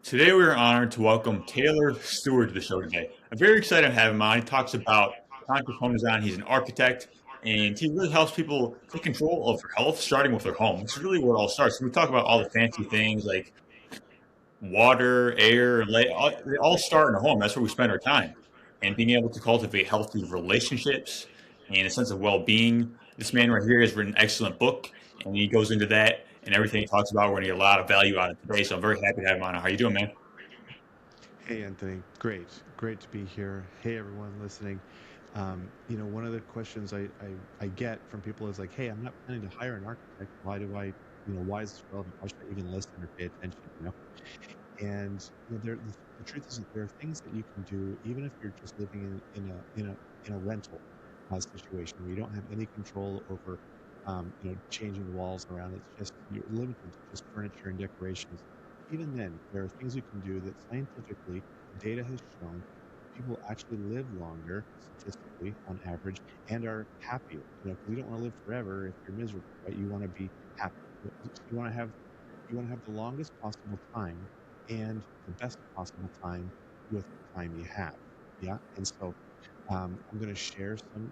Today, we are honored to welcome Taylor Stewart to the show today. I'm very excited to have him on. He talks about conscious home design. He's an architect, and he really helps people take control of their health, starting with their home, which is really where it all starts. We talk about all the fancy things like water, air, they all start in a home. That's where we spend our time. And being able to cultivate healthy relationships and a sense of well being. This man right here has written an excellent book, and he goes into that and everything he talks about. We're going to get a lot of value out of it today. So I'm very happy to have him on. How you doing, man? Hey, Anthony. Great to be here. Hey, everyone listening. One of the questions I get from people is like, hey, I'm not planning to hire an architect. Why is this relevant? Why should I even listen or pay attention? And the truth is that there are things that you can do, even if you're just living in a rental situation where you don't have any control over, changing the walls around. It's just you're limited to just furniture and decorations. Even then, there are things you can do that scientifically the data has shown people actually live longer statistically on average and are happier. Because you don't want to live forever if you're miserable, right? You want to be happy. You want to have the longest possible time and the best possible time with the time you have. Yeah. And so I'm going to share some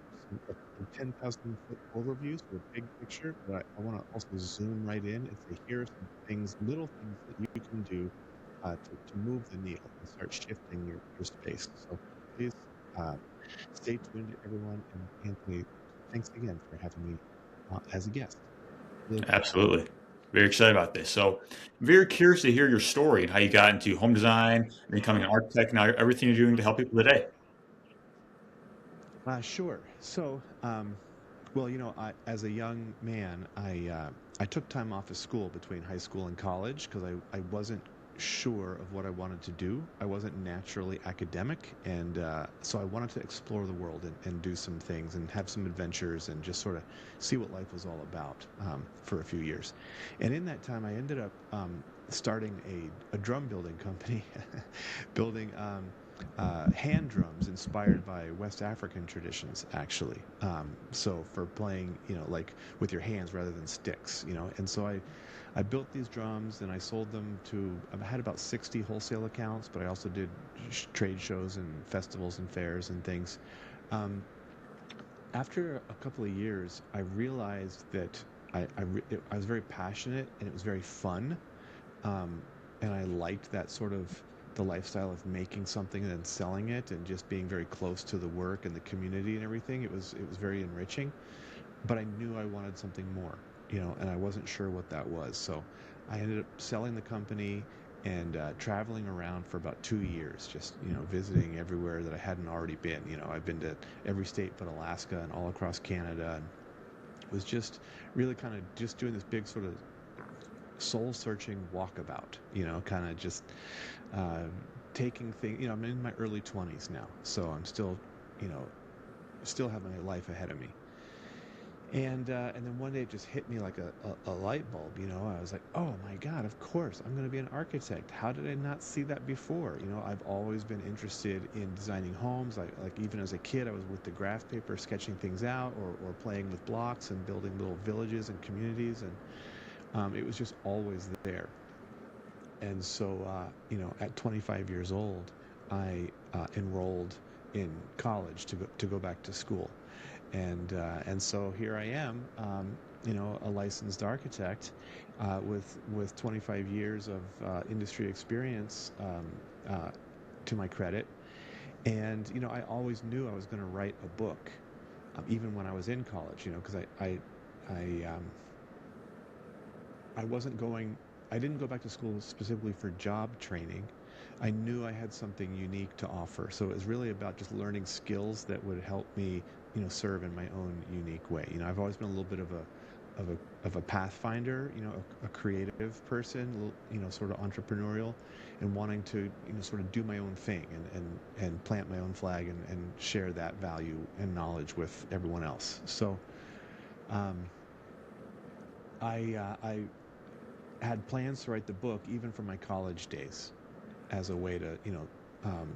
10,000-foot overviews for a big picture, but I want to also zoom right in and say, here are some things, little things that you can do to move the needle and start shifting your space. So please uh, stay tuned, everyone. And Anthony, thanks again for having me as a guest. Really appreciate Absolutely. Very excited about this. So, I'm very curious to hear your story and how you got into home design and becoming an architect and now everything you're doing to help people today. it. Sure. So, as a young man, I took time off of school between high school and college because I wasn't sure of what I wanted to do. I wasn't naturally academic, and so I wanted to explore the world and do some things and have some adventures and just sort of see what life was all about for a few years. And in that time, I ended up starting a drum building company, building hand drums inspired by West African traditions, actually. So for playing, like with your hands rather than sticks, And so I built these drums and I sold them to, I had about 60 wholesale accounts, but I also did trade shows and festivals and fairs and things. Um, After a couple of years, I realized that I was very passionate and it was very fun, um, and I liked that sort of the lifestyle of making something and then selling it and just being very close to the work and the community and everything. It was very enriching, but I knew I wanted something more, and I wasn't sure what that was. So I ended up selling the company and traveling around for about 2 years, just visiting everywhere that I hadn't already been. I've been to every state but Alaska and all across Canada, and was just really kind of just doing this big sort of soul searching walkabout, kind of just uh, taking things. I'm in my early 20s now, so I'm still, you know, still have my life ahead of me. And then one day it just hit me like a light bulb. I was like, oh my God, of course I'm going to be an architect. How did I not see that before? I've always been interested in designing homes. Like even as a kid, I was with the graph paper sketching things out, or playing with blocks and building little villages and communities, and it was just always there. And so, at 25 years old, I enrolled in college to go back to school, and so here I am, a licensed architect with 25 years of industry experience to my credit. And I always knew I was going to write a book, even when I was in college. Because I wasn't going. I didn't go back to school specifically for job training. I knew I had something unique to offer, so it was really about just learning skills that would help me, serve in my own unique way. I've always been a little bit of a pathfinder, a creative person, sort of entrepreneurial, and wanting to, sort of do my own thing and plant my own flag and share that value and knowledge with everyone else. So um, I had plans to write the book even from my college days as a way to um,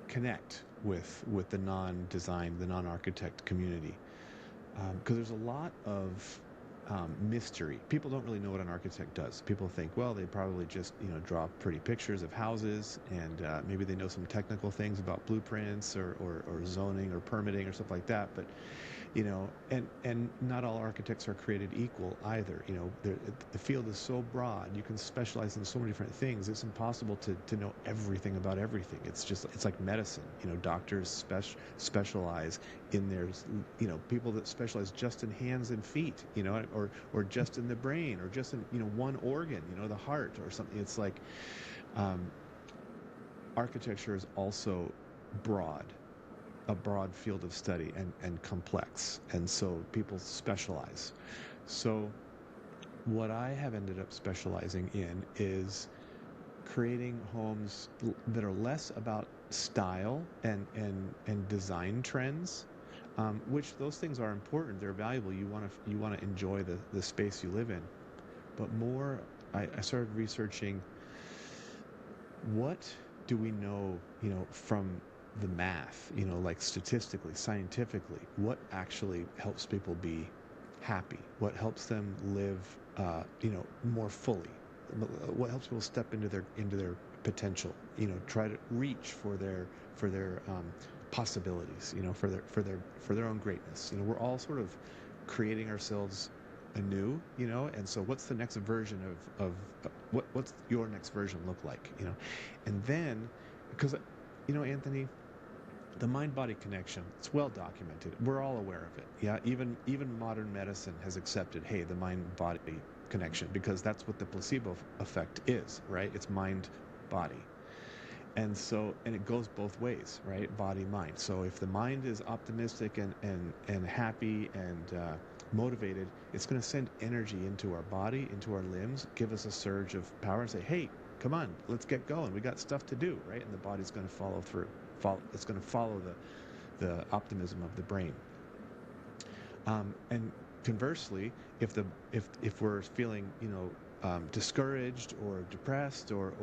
connect with the non-architect community, because there's a lot of mystery. People don't really know what an architect does. People think, well, they probably just draw pretty pictures of houses, and maybe they know some technical things about blueprints or zoning or permitting or stuff like that. But and not all architects are created equal either. The field is so broad, you can specialize in so many different things. It's impossible to know everything about everything. It's like medicine. Doctors specialize in their, people that specialize just in hands and feet, or just in the brain, or just in one organ, the heart or something. It's like architecture is also broad, a broad field of study, and complex, and so people specialize. So what I have ended up specializing in is creating homes that are less about style and design trends, which those things are important. They're valuable. You want to enjoy the space you live in, but more, I started researching, what do we know, from the math, like statistically, scientifically, what actually helps people be happy, what helps them live, more fully, what helps people step into their potential, try to reach for their possibilities, for their own greatness. We're all sort of creating ourselves anew, and so what's the next version of what's your next version look like, and then, because Anthony, the mind-body connection, it's well documented. We're all aware of it. Yeah, even modern medicine has accepted, hey, the mind-body connection, because that's what the placebo effect is, right? It's mind-body. And it goes both ways, right? Body, mind. So if the mind is optimistic and happy and motivated, it's going to send energy into our body, into our limbs, give us a surge of power, and say, hey, come on, let's get going. We got stuff to do, right? And the body's going to follow through. It's going to follow the optimism of the brain. And conversely, if we're feeling discouraged or depressed or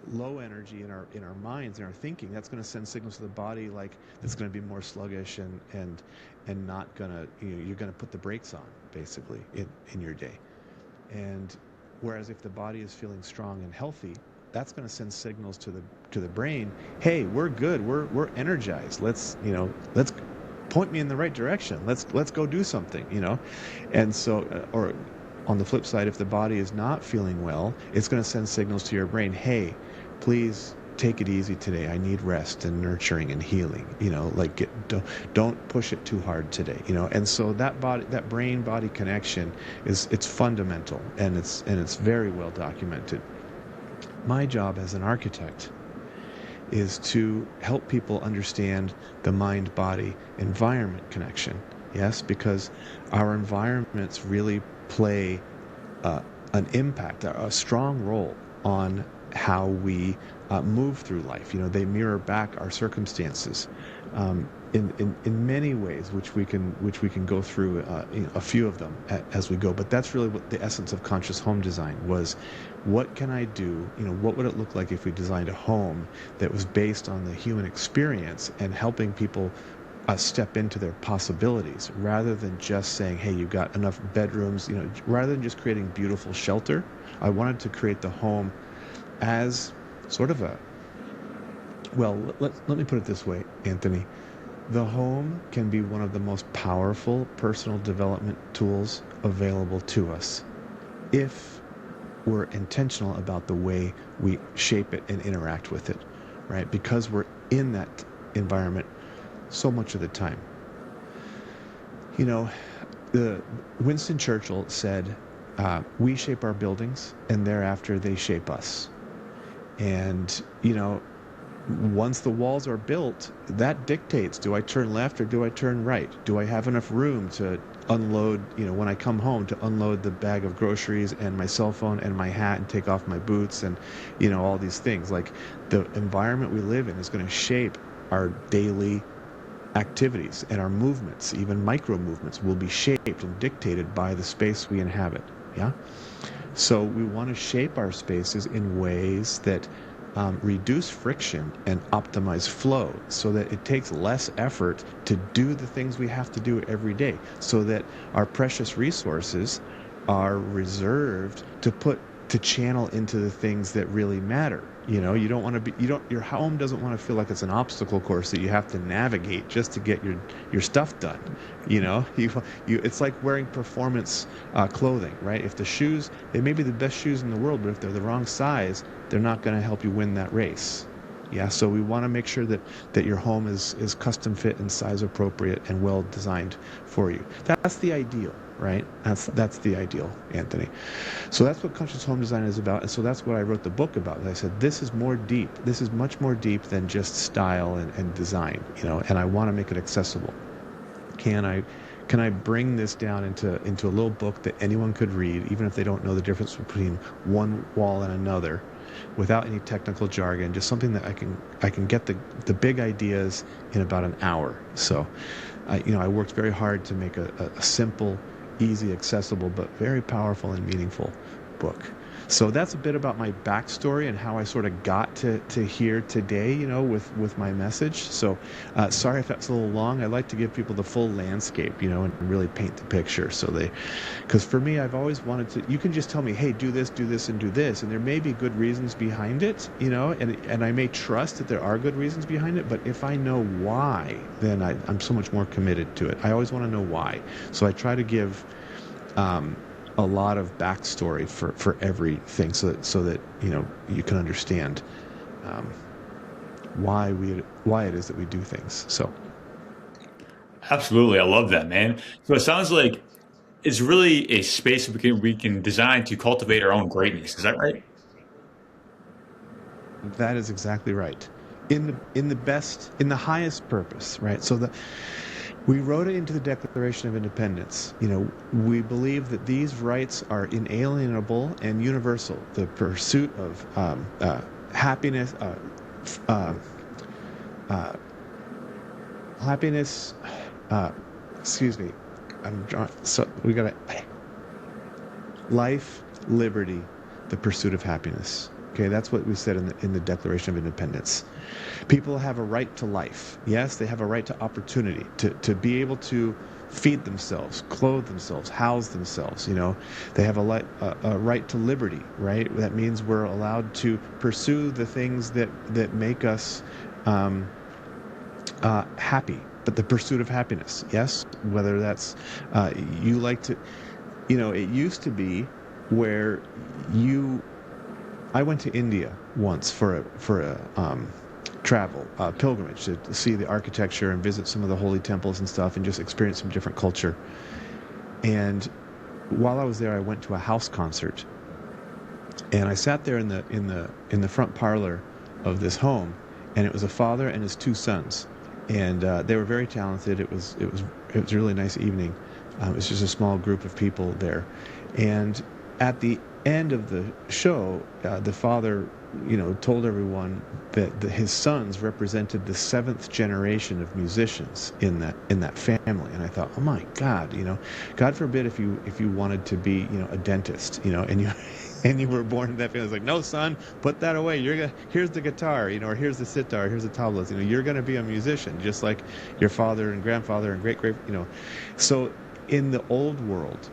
low energy in our minds and our thinking, that's going to send signals to the body, like it's going to be more sluggish and not going to, you're going to put the brakes on basically in your day. And whereas if the body is feeling strong and healthy, that's going to send signals to the brain. Hey, we're good. We're energized. Let's point me in the right direction. Let's go do something. And so, or on the flip side, if the body is not feeling well, it's going to send signals to your brain. Hey, please take it easy today. I need rest and nurturing and healing. Like don't push it too hard today. And so that brain body connection it's fundamental, and it's very well documented. My job as an architect is to help people understand the mind-body environment connection. Yes, because our environments really play an impact, a strong role on how we move through life. They mirror back our circumstances in many ways, which we can go through a few of them as we go. But that's really what the essence of conscious home design was. What can I do? What would it look like if we designed a home that was based on the human experience and helping people step into their possibilities, rather than just saying, hey, you've got enough bedrooms, rather than just creating beautiful shelter. I wanted to create the home as sort of let me put it this way, Anthony. The home can be one of the most powerful personal development tools available to us if we're intentional about the way we shape it and interact with it, right? Because we're in that environment so much of the time. The Winston Churchill said, we shape our buildings and thereafter they shape us. And, once the walls are built, that dictates, do I turn left or do I turn right? Do I have enough room to unload, when I come home, to unload the bag of groceries and my cell phone and my hat and take off my boots and, all these things. Like, the environment we live in is going to shape our daily activities, and our movements, even micro movements, will be shaped and dictated by the space we inhabit. Yeah? So we want to shape our spaces in ways that reduce friction and optimize flow so that it takes less effort to do the things we have to do every day, so that our precious resources are reserved to channel into the things that really matter. You don't want to be, your home doesn't want to feel like it's an obstacle course that you have to navigate just to get your stuff done. It's like wearing performance clothing, right? If the shoes, they may be the best shoes in the world, but if they're the wrong size, they're not going to help you win that race. Yeah, so we want to make sure that your home is custom fit and size appropriate and well designed for you. That's the ideal, right? That's the ideal, Anthony. So that's what conscious home design is about, and so that's what I wrote the book about. I said this is more deep. This is much more deep than just style and design, and I want to make it accessible. Can I bring this down into a little book that anyone could read, even if they don't know the difference between one wall and another, without any technical jargon, just something that I can get the big ideas in about an hour. So, I worked very hard to make a simple, easy, accessible, but very powerful and meaningful book. So that's a bit about my backstory and how I sort of got to here today, with my message. So sorry if that's a little long. I like to give people the full landscape, and really paint the picture. Because for me, I've always wanted to, you can just tell me, hey, do this, and do this. And there may be good reasons behind it, and I may trust that there are good reasons behind it. But if I know why, then I'm so much more committed to it. I always want to know why. So I try to give a lot of backstory for everything, so that you can understand why it is that we do things. So Absolutely. I love that, man. So it sounds like it's really a space we can design to cultivate our own greatness. Is that right? that is exactly right. In the highest purpose, right? So we wrote it into the Declaration of Independence. We believe that these rights are inalienable and universal. The pursuit of happiness, happiness. Excuse me. So we got life, liberty, the pursuit of happiness. Okay, that's what we said in the Declaration of Independence. People have a right to life. Yes, they have a right to opportunity, to be able to feed themselves, clothe themselves, house themselves. They have a right to liberty, right? That means we're allowed to pursue the things that make us happy, but the pursuit of happiness. Yes, whether that's you like to, it used to be where I went to India once for a travel pilgrimage to see the architecture and visit some of the holy temples and stuff, and just experience some different culture. And while I was there, I went to a house concert, and I sat there in the front parlor of this home, and it was a father and his two sons, and they were very talented. It was a really nice evening. It was just a small group of people there, and at the end of the show, the father, told everyone that his sons represented the seventh generation of musicians in that family. And I thought, oh my God, God forbid if you wanted to be, a dentist, and you and you were born in that family. It's like, no, son, put that away. Here's the guitar, or here's the sitar, here's the tablas. You're gonna be a musician, just like your father and grandfather and great. So in the old world,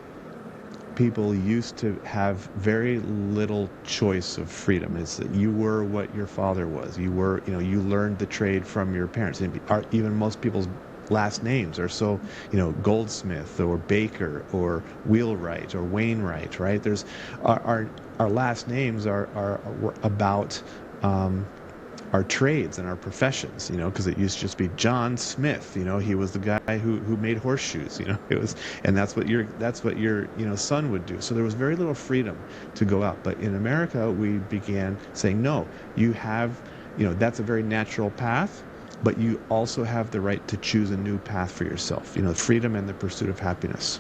people used to have very little choice of freedom. It's that you were what your father was. You were, you learned the trade from your parents. And even most people's last names are so, Goldsmith or Baker or Wheelwright or Wainwright, right? There's our last names are about our trades and our professions, because it used to just be John Smith. He was the guy who made horseshoes. It was, and that's what your son would do. So there was very little freedom to go out. But in America, we began saying, no, you have, that's a very natural path, but you also have the right to choose a new path for yourself. Freedom and the pursuit of happiness.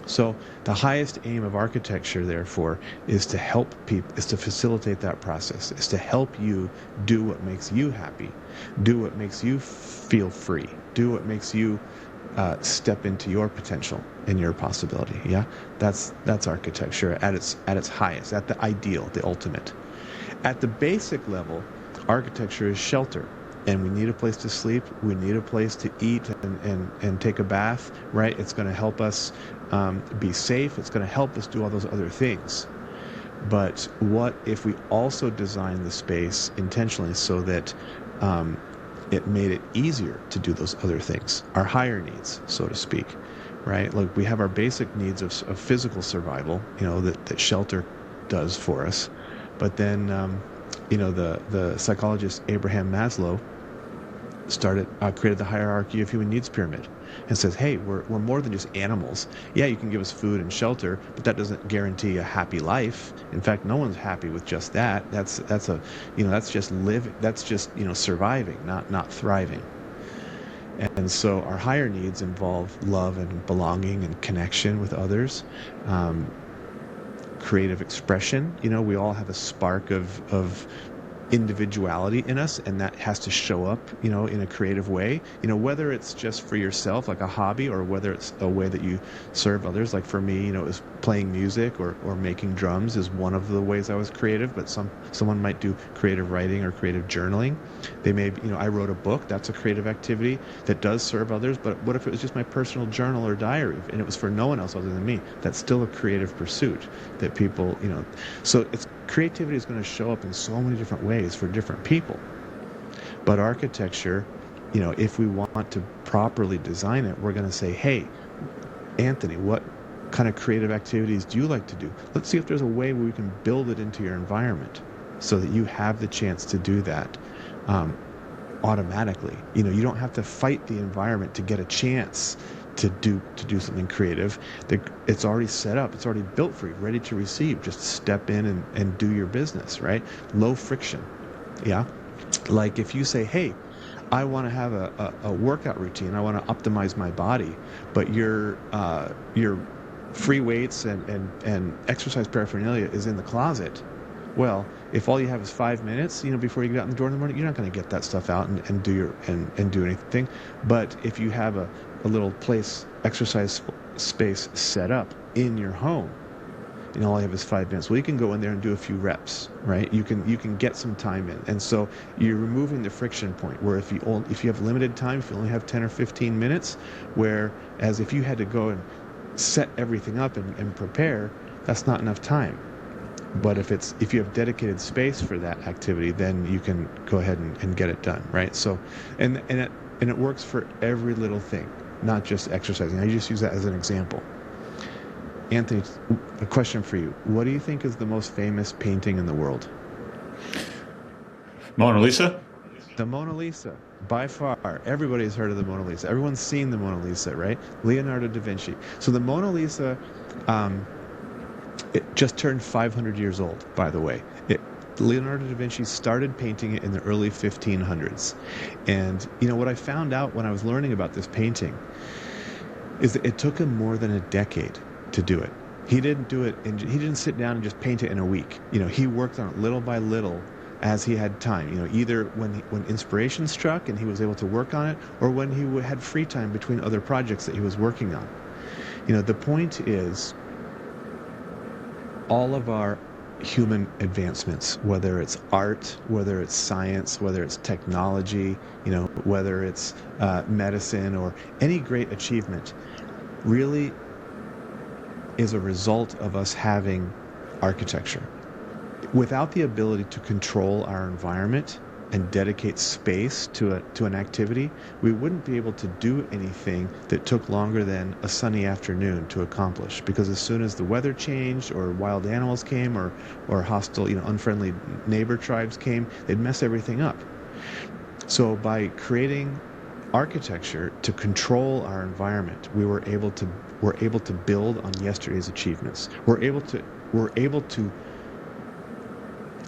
So the highest aim of architecture, therefore, is to help people, is to facilitate that process, is to help you do what makes you happy, do what makes you feel free, do what makes you step into your potential and your possibility. Yeah, that's architecture at its highest, at the ideal, the ultimate. At the basic level, architecture is shelter. And we need a place to sleep. We need a place to eat and take a bath, right? It's going to help us be safe. It's going to help us do all those other things. But what if we also design the space intentionally so that it made it easier to do those other things, our higher needs, so to speak, right? Like we have our basic needs of physical survival, that shelter does for us. But then, the psychologist Abraham Maslow created the hierarchy of human needs pyramid and says, hey, we're more than just animals. Yeah, you can give us food and shelter, but that doesn't guarantee a happy life. In fact, no one's happy with just that. That's just living. That's just, surviving, not thriving. And so our higher needs involve love and belonging and connection with others, creative expression. We all have a spark of individuality in us, and that has to show up, in a creative way, whether it's just for yourself, like a hobby, or whether it's a way that you serve others. Like for me, it was playing music or making drums is one of the ways I was creative, but someone might do creative writing or creative journaling. They may, I wrote a book. That's a creative activity that does serve others, but what if it was just my personal journal or diary and it was for no one else other than me? That's still a creative pursuit that people, so creativity is going to show up in so many different ways for different people. But architecture, if we want to properly design it, we're going to say, hey, Anthony, what kind of creative activities do you like to do? Let's see if there's a way where we can build it into your environment so that you have the chance to do that automatically. You don't have to fight the environment to get a chance to do something creative. It's already set up. It's already built for you, ready to receive. Just step in and do your business, right? Low friction. Yeah. Like if you say, hey, I want to have a workout routine. I want to optimize my body, but your free weights and exercise paraphernalia is in the closet. Well, if all you have is 5 minutes, before you get out in the door in the morning, you're not going to get that stuff out and do anything. But if you have a little exercise space set up in your home, all you have is 5 minutes. Well, you can go in there and do a few reps, right? You can get some time in, and so you're removing the friction point. Where if you have limited time, if you only have 10 or 15 minutes, whereas if you had to go and set everything up and prepare, that's not enough time. But if you have dedicated space for that activity, then you can go ahead and get it done, right? So, and it works for every little thing, not just exercising. I just use that as an example. Anthony, a question for you. What do you think is the most famous painting in the world? Mona Lisa? The Mona Lisa, by far. Everybody's heard of the Mona Lisa. Everyone's seen the Mona Lisa, right? Leonardo da Vinci. So the Mona Lisa, it just turned 500 years old, by the way. Leonardo da Vinci started painting it in the early 1500s. And, what I found out when I was learning about this painting is that it took him more than a decade to do it. He didn't do it, and he didn't sit down and just paint it in a week. He worked on it little by little as he had time. Either when inspiration struck and he was able to work on it, or when he had free time between other projects that he was working on. The point is, all of our human advancements, whether it's art, whether it's science, whether it's technology, whether it's medicine or any great achievement, really is a result of us having architecture. Without the ability to control our environment and dedicate space to an activity, we wouldn't be able to do anything that took longer than a sunny afternoon to accomplish. Because as soon as the weather changed, or wild animals came, or hostile, unfriendly neighbor tribes came, they'd mess everything up. So by creating architecture to control our environment, we're able to build on yesterday's achievements. We're able to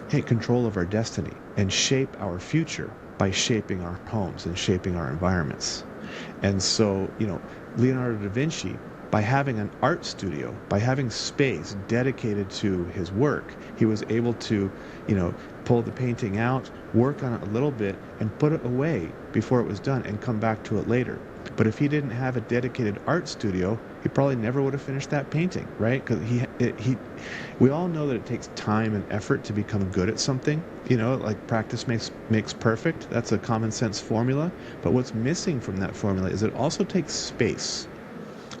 take control of our destiny and shape our future by shaping our homes and shaping our environments. And so, Leonardo da Vinci by having an art studio, by having space dedicated to his work, he was able to, pull the painting out, work on it a little bit, and put it away before it was done and come back to it later. But if he didn't have a dedicated art studio, he probably never would have finished that painting, right? Because we all know that it takes time and effort to become good at something. Like practice makes perfect. That's a common sense formula. But what's missing from that formula is it also takes space.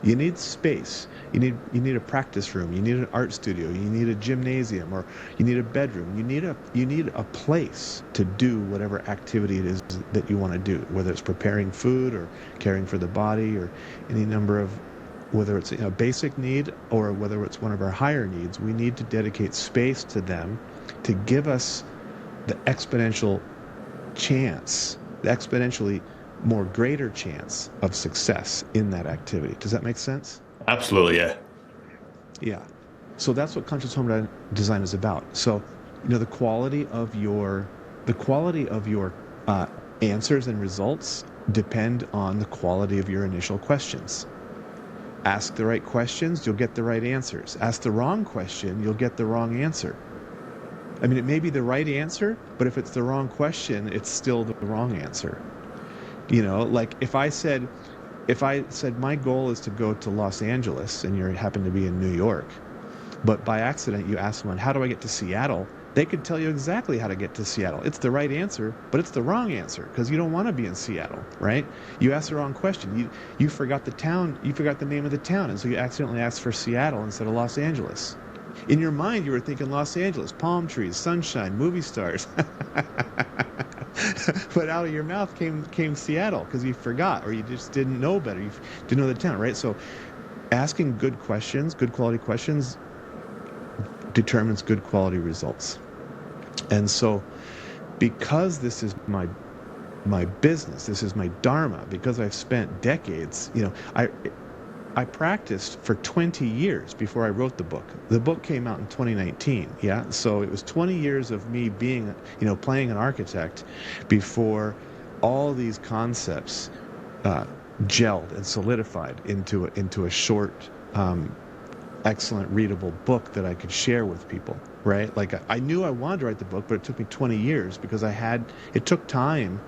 You need space. You need a practice room. You need an art studio. You need a gymnasium, or you need a bedroom. You need a place to do whatever activity it is that you want to do, whether it's preparing food or caring for the body or any number of, whether it's a basic need or whether it's one of our higher needs. We need to dedicate space to them to give us the exponential chance, the exponentially more greater chance of success in that activity. Does that make sense? Absolutely, yeah. Yeah. So that's what conscious home design is about. So, the quality of your answers and results depend on the quality of your initial questions. Ask the right questions, you'll get the right answers. Ask the wrong question, you'll get the wrong answer. I mean, it may be the right answer, but if it's the wrong question, it's still the wrong answer. Like if I said my goal is to go to Los Angeles and you happen to be in New York, but by accident you ask someone, how do I get to Seattle? They could tell you exactly how to get to Seattle. It's the right answer, but it's the wrong answer because you don't want to be in Seattle, right? You asked the wrong question. You forgot the town, you forgot the name of the town, and so you accidentally asked for Seattle instead of Los Angeles. In your mind, you were thinking Los Angeles, palm trees, sunshine, movie stars. But out of your mouth came Seattle because you forgot, or you just didn't know better. You didn't know the town, right? So asking good questions, good quality questions, determines good quality results. And so because this is my business, this is my dharma, because I've spent decades, I practiced for 20 years before I wrote the book. The book came out in 2019, yeah? So it was 20 years of me being, playing an architect before all these concepts gelled and solidified into a short, excellent readable book that I could share with people, right? Like I knew I wanted to write the book, but it took me 20 years because it took time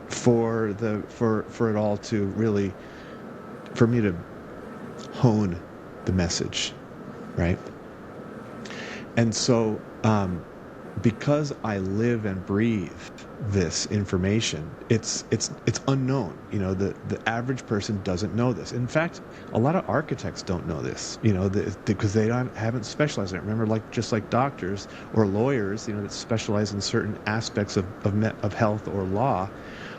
for it all to really, for me to hone the message, right? And so because I live and breathe this information, it's unknown. The average person doesn't know this. In fact, a lot of architects don't know this, because they haven't specialized in it. Remember, just like doctors or lawyers, that specialize in certain aspects of health or law,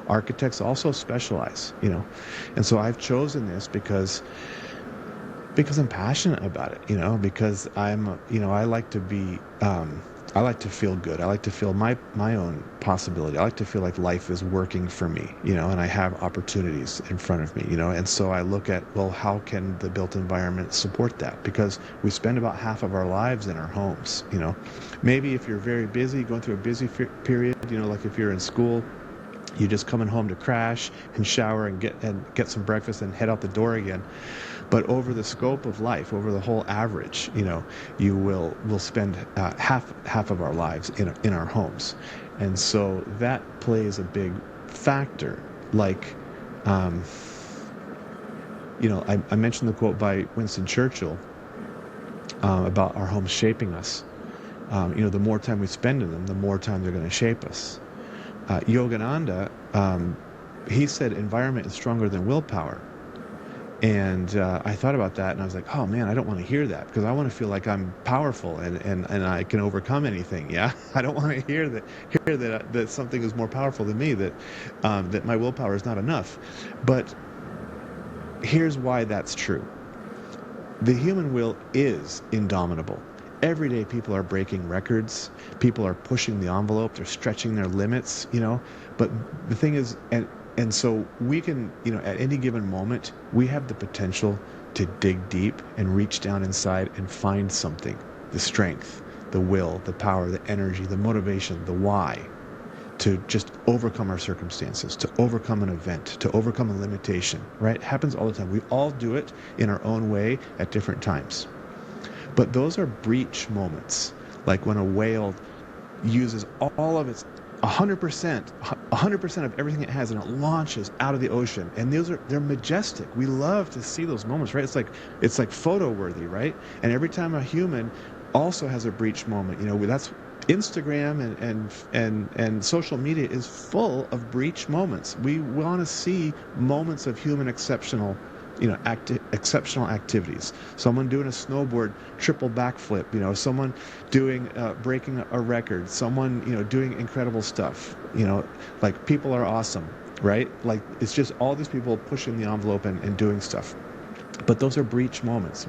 architects also specialize, And so I've chosen this because I'm passionate about it, because I like to be, I like to feel good. I like to feel my own possibility. I like to feel like life is working for me, and I have opportunities in front of me, and so I look at, well, how can the built environment support that? Because we spend about half of our lives in our homes, Maybe if you're very busy, going through a busy period, like if you're in school, you're just coming home to crash and shower and get some breakfast and head out the door again. But over the scope of life, over the whole average, we'll spend half of our lives in our homes, and so that plays a big factor. Like, I mentioned the quote by Winston Churchill about our homes shaping us. The more time we spend in them, the more time they're going to shape us. Yogananda, he said environment is stronger than willpower. And I thought about that, and I was like, oh man, I don't want to hear that, because I want to feel like I'm powerful and I can overcome anything. Yeah, I don't want to hear that something is more powerful than me, that my willpower is not enough. But here's why that's true. The human will is indomitable. Every day people are breaking records, people are pushing the envelope, they're stretching their limits, But the thing is, and so we can, at any given moment, we have the potential to dig deep and reach down inside and find something, the strength, the will, the power, the energy, the motivation, the why, to just overcome our circumstances, to overcome an event, to overcome a limitation, right? It happens all the time. We all do it in our own way at different times. But those are breach moments, like when a whale uses all of its 100% of everything it has, and it launches out of the ocean. And they're majestic. We love to see those moments, right? It's like photo worthy, right? And every time a human also has a breach moment, that's Instagram and social media is full of breach moments. We want to see moments of human exceptional activities. Someone doing a snowboard triple backflip, someone doing breaking a record, someone doing incredible stuff. Like people are awesome, right? Like it's just all these people pushing the envelope and doing stuff. But those are breach moments.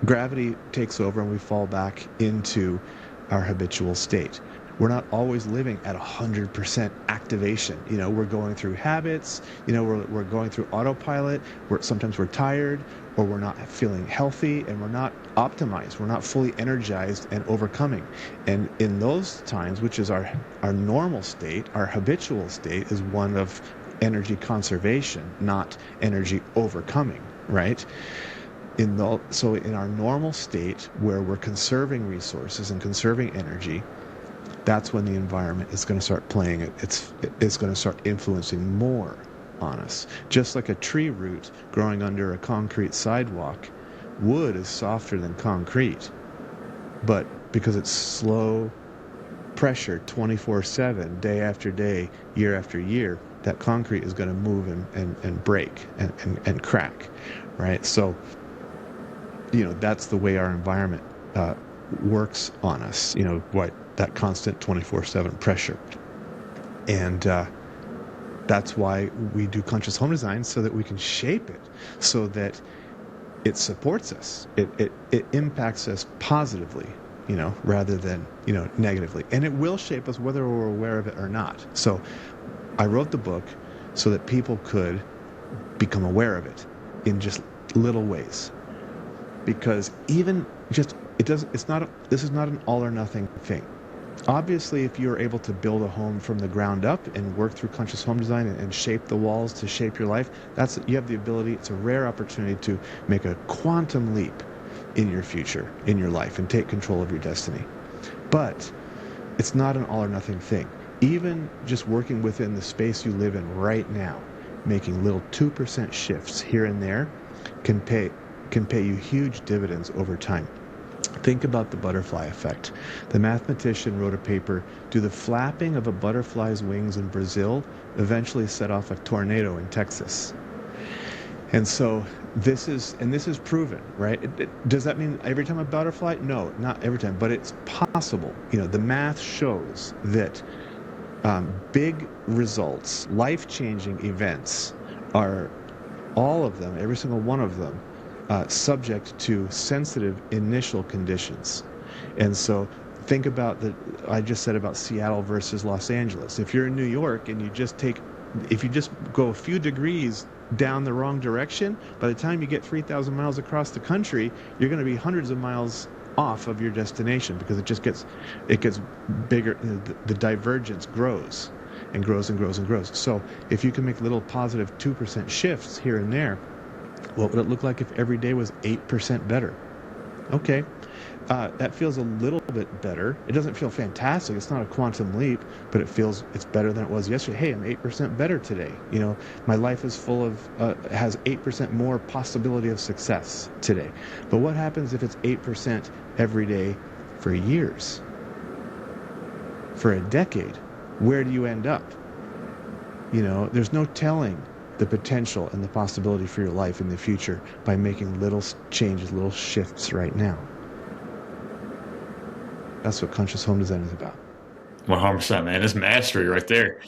Gravity takes over and we fall back into our habitual state. We're not always living at 100% activation. We're going through habits, we're going through autopilot. Sometimes we're tired, or we're not feeling healthy, and we're not optimized. We're not fully energized and overcoming. And in those times, which is our normal state, our habitual state is one of energy conservation, not energy overcoming, right? So in our normal state, where we're conserving resources and conserving energy, that's when the environment is going to start playing it. It's going to start influencing more on us. Just like a tree root growing under a concrete sidewalk, wood is softer than concrete. But because it's slow pressure 24/7, day after day, year after year, that concrete is going to move and break and crack, right? So, that's the way our environment works on us, that constant 24/7 pressure. And that's why we do conscious home design, so that we can shape it, so that it supports us. It impacts us positively, rather than, negatively. And it will shape us whether we're aware of it or not. So I wrote the book so that people could become aware of it in just little ways. Because even just, this is not an all or nothing thing. Obviously, if you're able to build a home from the ground up and work through conscious home design and shape the walls to shape your life, you have the ability. It's a rare opportunity to make a quantum leap in your future, in your life, and take control of your destiny. But it's not an all or nothing thing. Even just working within the space you live in right now, making little 2% shifts here and there can pay you huge dividends over time. Think about the butterfly effect. The mathematician wrote a paper, "Do the flapping of a butterfly's wings in Brazil eventually set off a tornado in Texas?" And so this is proven, right? Does that mean every time a butterfly? No, not every time, but it's possible. The math shows that big results, life-changing events, are all of them, every single one of them, subject to sensitive initial conditions. And so think about I just said about Seattle versus Los Angeles. If you're in New York and if you just go a few degrees down the wrong direction, by the time you get 3,000 miles across the country, you're going to be hundreds of miles off of your destination, because it gets bigger. The divergence grows and grows and grows and grows. So if you can make little positive 2% shifts here and there, what would it look like if every day was 8% better? Okay, that feels a little bit better. It doesn't feel fantastic. It's not a quantum leap, but it's better than it was yesterday. Hey, I'm 8% better today. My life is has 8% more possibility of success today. But what happens if it's 8% every day for years? For a decade? Where do you end up? There's no telling the potential and the possibility for your life in the future by making little changes, little shifts right now. That's what conscious home design is about. 100%, man. That's mastery right there.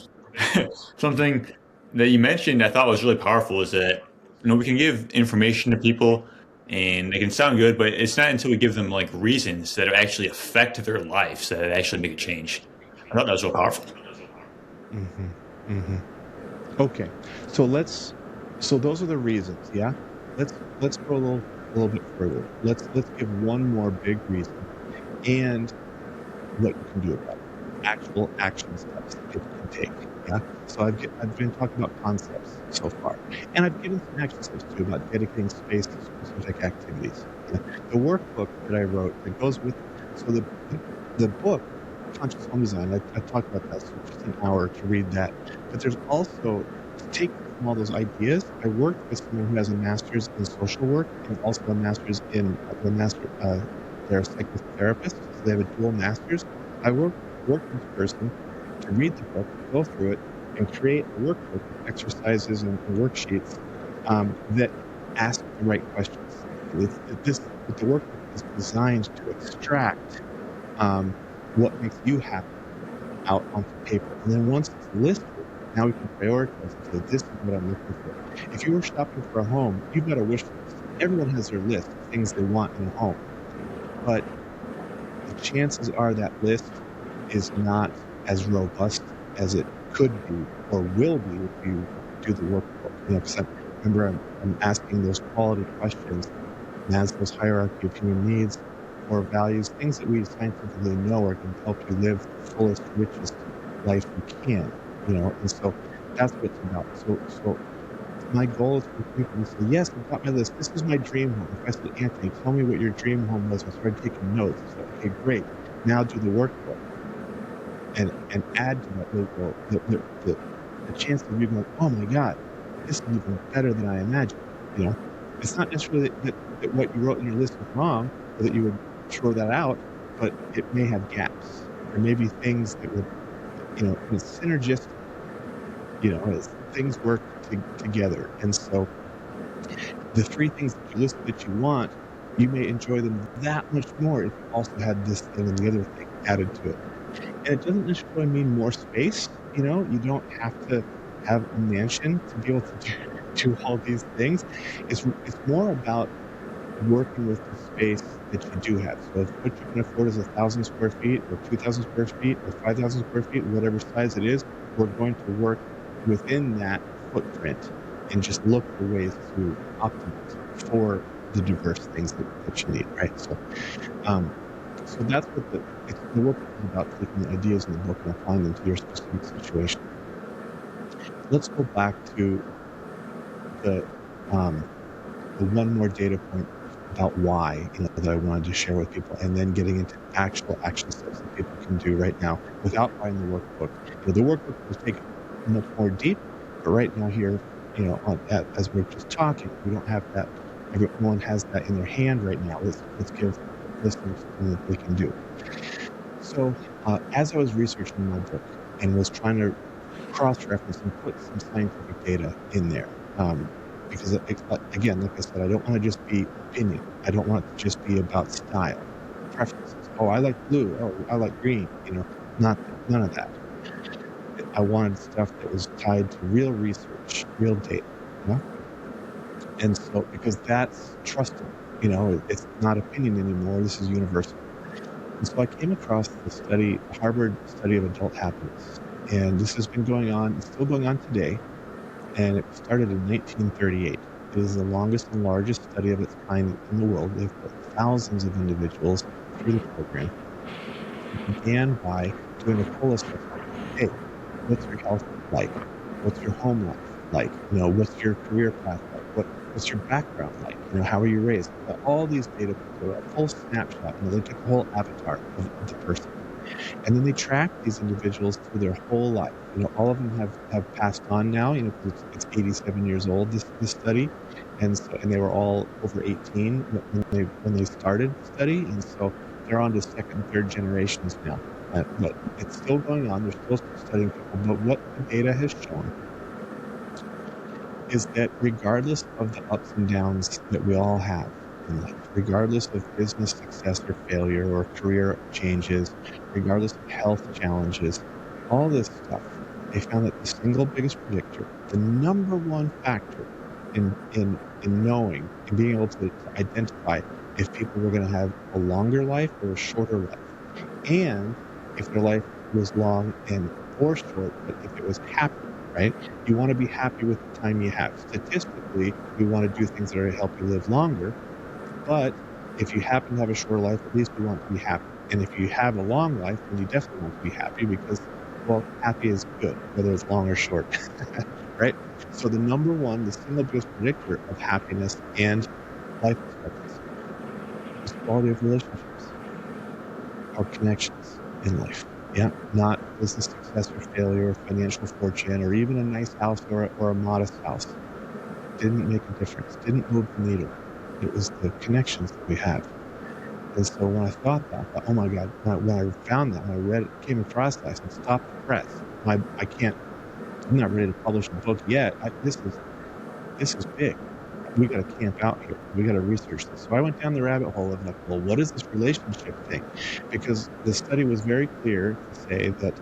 Something that you mentioned I thought was really powerful is that, we can give information to people and they can sound good, but it's not until we give them like reasons that actually affect their lives that actually make a change. I thought that was real powerful. Mm-hmm. Mm-hmm. Okay, so those are the reasons, yeah? Let's go a little bit further. Let's give one more big reason and what you can do about it. actual action steps that people can take. Yeah. So I've been talking about concepts so far, and I've given some action steps too about dedicating space to specific activities. Yeah. The workbook that I wrote that goes with the book, Conscious Home Design. I talked about that, so just an hour to read that. But there's also to take from all those ideas. I worked with someone who has a master's in social work and also a master's in they're a psychotherapist, so they have a dual master's. I worked with this person to read the book, go through it, and create a workbook with exercises and worksheets that ask the right questions. The workbook is designed to extract um, what makes you happy out onto paper. And then once it's listed, now we can prioritize and say, this is what I'm looking for. If you were shopping for a home, you've got a wish list. Everyone has their list of things they want in a home. But the chances are that list is not as robust as it could be or will be if you do the workbook. Because I remember I'm asking those quality questions, Maslow's hierarchy of human needs, core values, things that we scientifically know are going to help you live the fullest, richest life you can. And so that's what it's about. So my goal is for people to say, yes, I've got my list. This is my dream home. If I said, Anthony, tell me what your dream home was, I started taking notes. I said, okay, great. Now do the workbook and add to that the chance of you going, oh my God, this is even better than I imagined. It's not necessarily that what you wrote in your list was wrong or that you would throw that out, but it may have gaps. There may be things that would, it's synergistic, as things work together. And so the three things that you listed that you want, you may enjoy them that much more if you also had this thing and the other thing added to it. And it doesn't necessarily mean more space. You don't have to have a mansion to be able to do all these things. It's more about working with the space that you do have. So if what you can afford is 1,000 square feet or 2,000 square feet or 5,000 square feet, whatever size it is, we're going to work within that footprint and just look for ways to optimize for the diverse things that you need, right? So that's what the work is about, taking the ideas in the book and applying them to your specific situation. Let's go back to the one more data point about why, that I wanted to share with people, and then getting into actual action steps that people can do right now without buying the workbook. The workbook will take much more deep, but right now here, as we're just talking, we don't have that. Everyone has that in their hand right now. Let's give listeners something that they can do. So as I was researching my book and was trying to cross-reference and put some scientific data in there, because again, like I said, I don't want to just be opinion. I don't want it to just be about style, preferences. Oh, I like blue. Oh, I like green. None of that. I wanted stuff that was tied to real research, real data. And so, because that's trusted, it's not opinion anymore. This is universal. And so I came across the Harvard study of adult happiness. And this has been going on, it's still going on today. And it started in 1938. It is the longest and largest study of its kind in the world. They've put thousands of individuals through the program. It began by doing a pull assessment. Hey, what's your health like? What's your home life like? What's your career path like? What's your background like? How are you raised? All these data points, a full snapshot. They took a whole avatar of the person. And then they track these individuals through their whole life. All of them have passed on now, because it's 87 years old, this study. And they were all over 18 when they started the study. And so they're on to second and third generations now. But it's still going on. They're still studying people. But what the data has shown is that regardless of the ups and downs that we all have in life, regardless of business success or failure or career changes, regardless of health challenges, all this stuff, they found that the single biggest predictor, the number one factor in knowing and being able to identify if people were going to have a longer life or a shorter life, and if their life was long and or short, but if it was happy, right? You want to be happy with the time you have. Statistically, we want to do things that are going to help you live longer. But if you happen to have a shorter life, at least we want to be happy. And if you have a long life, then you definitely want to be happy because, well, happy is good, whether it's long or short, right? So the single biggest predictor of happiness and life expectancy is quality of relationships or connections in life. Yeah, not business success or failure or financial fortune or even a nice house or a modest house. Didn't make a difference, didn't move the needle. It was the connections that we have. And so when I thought that, I thought, oh my God, when I found that, when I read it, came across that, I said, stop the press. I can't, I'm not ready to publish a book yet. This is big. We got to camp out here. We got to research this. So I went down the rabbit hole of like, well, what is this relationship thing? Because the study was very clear to say that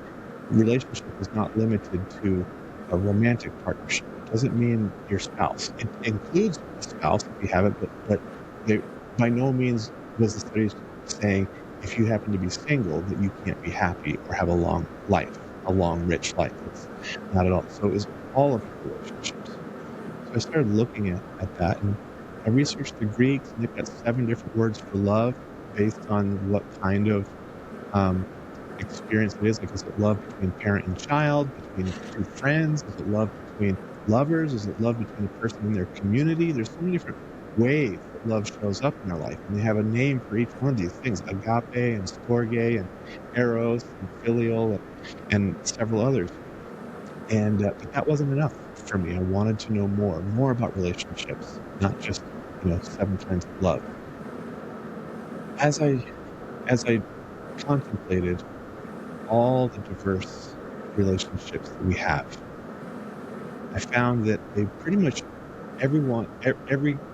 relationship is not limited to a romantic partnership. It doesn't mean your spouse. It includes a spouse if you have it, but they, by no means was the study saying if you happen to be single that you can't be happy or have a long life, a long, rich life. It's not at all. So it was all of the relationships. So I started looking at that, and I researched the Greeks, and they've got 7 different words for love based on what kind of um, experience it is. Like, is it love between parent and child, between two friends? Is it love between lovers? Is it love between a person and their community? There's so many different ways that love shows up in our life, and they have a name for each one of these things: agape and storge and eros and filial and several others. And but that wasn't enough for me. I wanted to know more about relationships, not just 7 kinds of love. As I contemplated all the diverse relationships that we have, I found that they pretty much every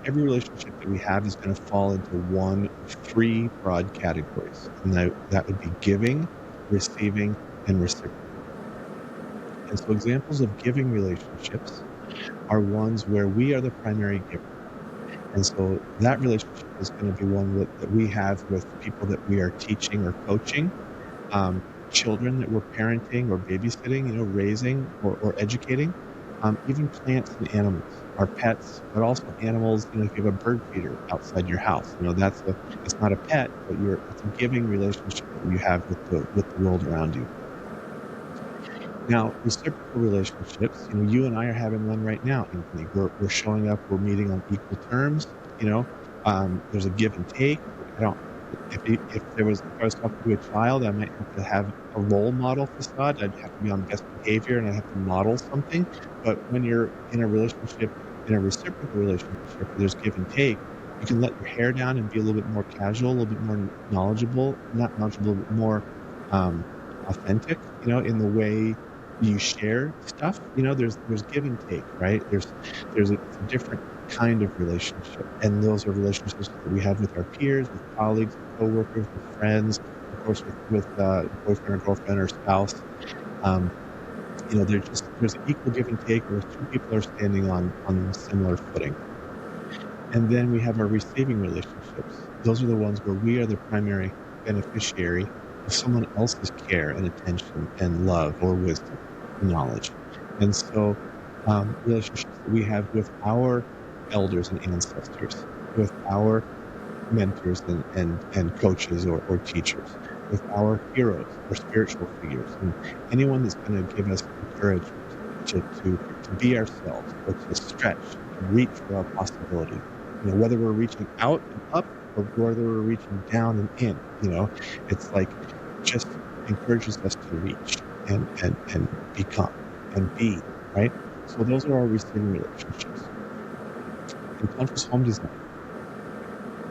relationship that we have is going to fall into one of 3 broad categories, and that would be giving, receiving, and reciprocal. And so examples of giving relationships are ones where we are the primary giver. And so that relationship is going to be one that we have with people that we are teaching or coaching, children that we're parenting or babysitting, raising or educating, even plants and animals, our pets, but also animals. If you have a bird feeder outside your house, it's not a pet, but it's a giving relationship that you have with the world around you. Now, reciprocal relationships, you and I are having one right now, Anthony. We're showing up, we're meeting on equal terms. There's a give and take. I don't. If I was talking to a child, I might have to have a role model facade. I'd have to be on best behavior, and I'd have to model something. But when you're in a relationship, in a reciprocal relationship, where there's give and take, you can let your hair down and be a little bit more casual, a little bit more knowledgeable, not knowledgeable, but more authentic. In the way you share stuff. There's give and take, right? It's a different kind of relationship, and those are relationships that we have with our peers, with colleagues, with coworkers, with friends, of course, with boyfriend or girlfriend or spouse. There's an equal give and take, where 2 people are standing on similar footing. And then we have our receiving relationships. Those are the ones where we are the primary beneficiary of someone else's care and attention and love or wisdom, knowledge. And so relationships that we have with our elders and ancestors, with our mentors and coaches or teachers, with our heroes or spiritual figures, and anyone that's going to give us encouragement to be ourselves or to stretch, to reach for our possibility. Whether we're reaching out and up or whether we're reaching down and in, it's like just encourages us to reach and become and be, right? So those are our receiving relationships. In conscious home design,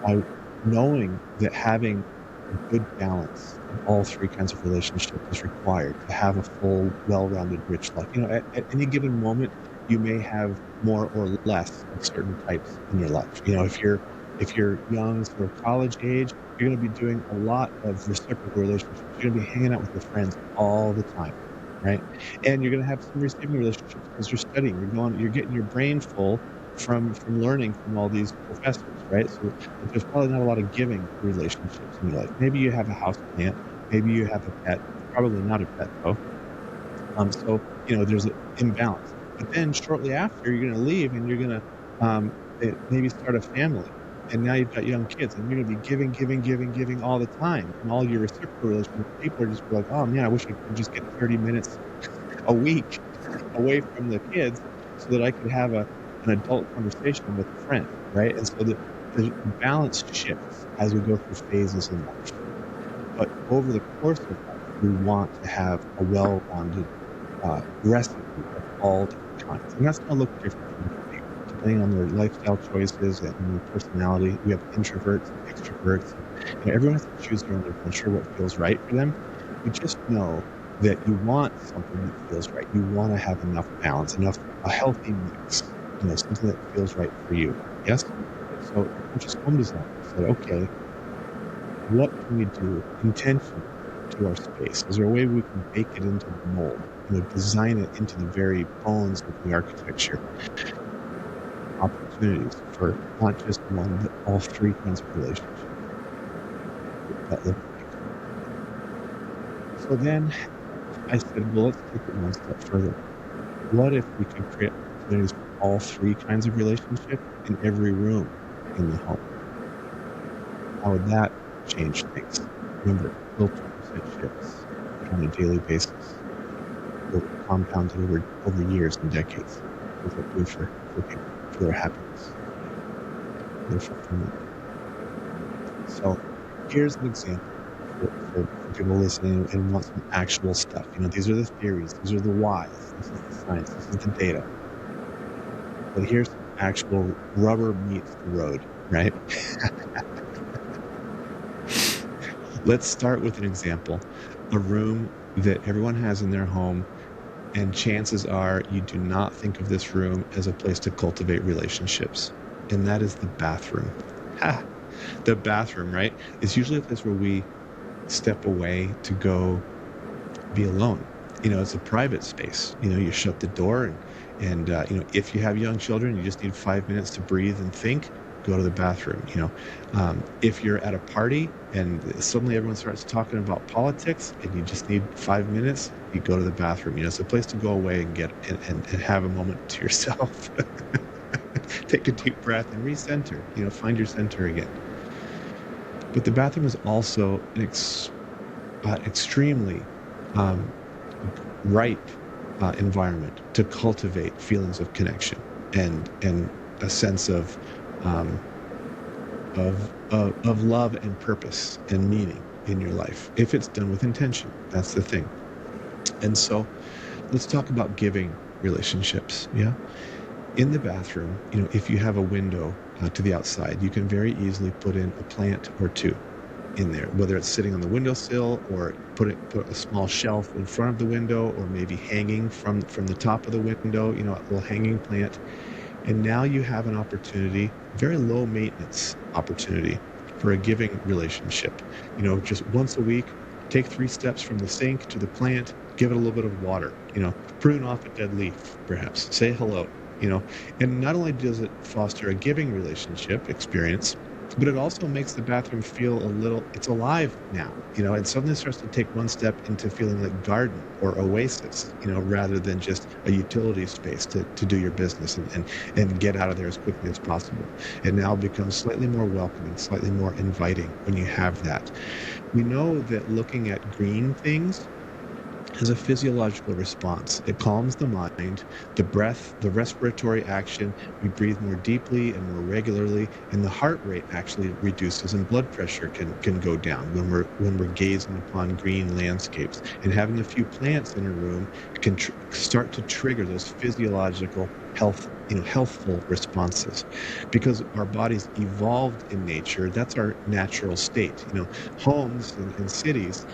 by knowing that having a good balance of all 3 kinds of relationships is required to have a full, well-rounded, rich life. At any given moment, you may have more or less of certain types in your life. If you're young, sort of college age, you're going to be doing a lot of reciprocal relationships. You're going to be hanging out with your friends all the time, right? And you're going to have some receiving relationships because you're studying. You're getting your brain full from learning from all these professors, right? So there's probably not a lot of giving relationships in your life. Maybe you have a house plant, maybe you have a pet, probably not a pet though. So there's an imbalance. But then shortly after, you're going to leave and you're going to maybe start a family, And now you've got young kids, and you're gonna be giving, giving, giving, giving all the time, and all your reciprocal relations, people are just like, "Oh, man, I wish I could just get 30 minutes a week away from the kids so that I could have an adult conversation with a friend," right? And so the balance shifts as we go through phases in life. But over the course of life, we want to have a well-rounded recipe of all different kinds. And that's gonna look different for different people, depending on their lifestyle choices and their personality. We have introverts and extroverts. Everyone has to choose their own adventure, what feels right for them. You just know that you want something that feels right. You wanna have enough balance, a healthy mix, something that feels right for you. Yes? So conscious home design said, "Okay, what can we do intentionally to our space? Is there a way we can bake it into the mold, design it into the very bones of the architecture? Opportunities for not just one, but all three kinds of relationships that look like." So then I said, well, let's take it one step further. What if we could create opportunities for all three kinds of relationship in every room in the home? How would that change things? Remember, filter shifts on a daily basis, compounded over years and decades. What does that do for people, for their happiness, their fulfillment? So here's an example for people listening and want some actual stuff. These are the theories, these are the whys, this is the science, this is the data. But here's some actual rubber meets the road, right? Let's start with an example. A room that everyone has in their home, and chances are you do not think of this room as a place to cultivate relationships, and that is the bathroom. The bathroom, right, is usually a place where we step away to go be alone. It's a private space. You shut the door, and if you have young children, you just need 5 minutes to breathe and think. Go to the bathroom. If you're at a party and suddenly everyone starts talking about politics, and you just need 5 minutes, you go to the bathroom. It's a place to go away and get and have a moment to yourself. Take a deep breath and recenter. Find your center again. But the bathroom is also an extremely ripe environment to cultivate feelings of connection and a sense of love and purpose and meaning in your life, if it's done with intention. That's the thing. And so let's talk about giving relationships. Yeah. In the bathroom, if you have a window to the outside, you can very easily put in a plant or two in there, whether it's sitting on the windowsill or put a small shelf in front of the window, or maybe hanging from the top of the window, a little hanging plant. And now you have an opportunity, very low maintenance opportunity, for a giving relationship. Just once a week, take 3 steps from the sink to the plant, give it a little bit of water, prune off a dead leaf, perhaps, say hello, and not only does it foster a giving relationship experience, but it also makes the bathroom feel it's alive now, and suddenly starts to take one step into feeling like garden or oasis, rather than just a utility space to do your business and get out of there as quickly as possible. It now becomes slightly more welcoming, slightly more inviting when you have that. We know that looking at green things has a physiological response. It calms the mind, the breath, the respiratory action. We breathe more deeply and more regularly, and the heart rate actually reduces, and blood pressure can go down when we're gazing upon green landscapes. And having a few plants in a room can start to trigger those physiological healthful responses, because our bodies evolved in nature. That's our natural state. Homes and cities,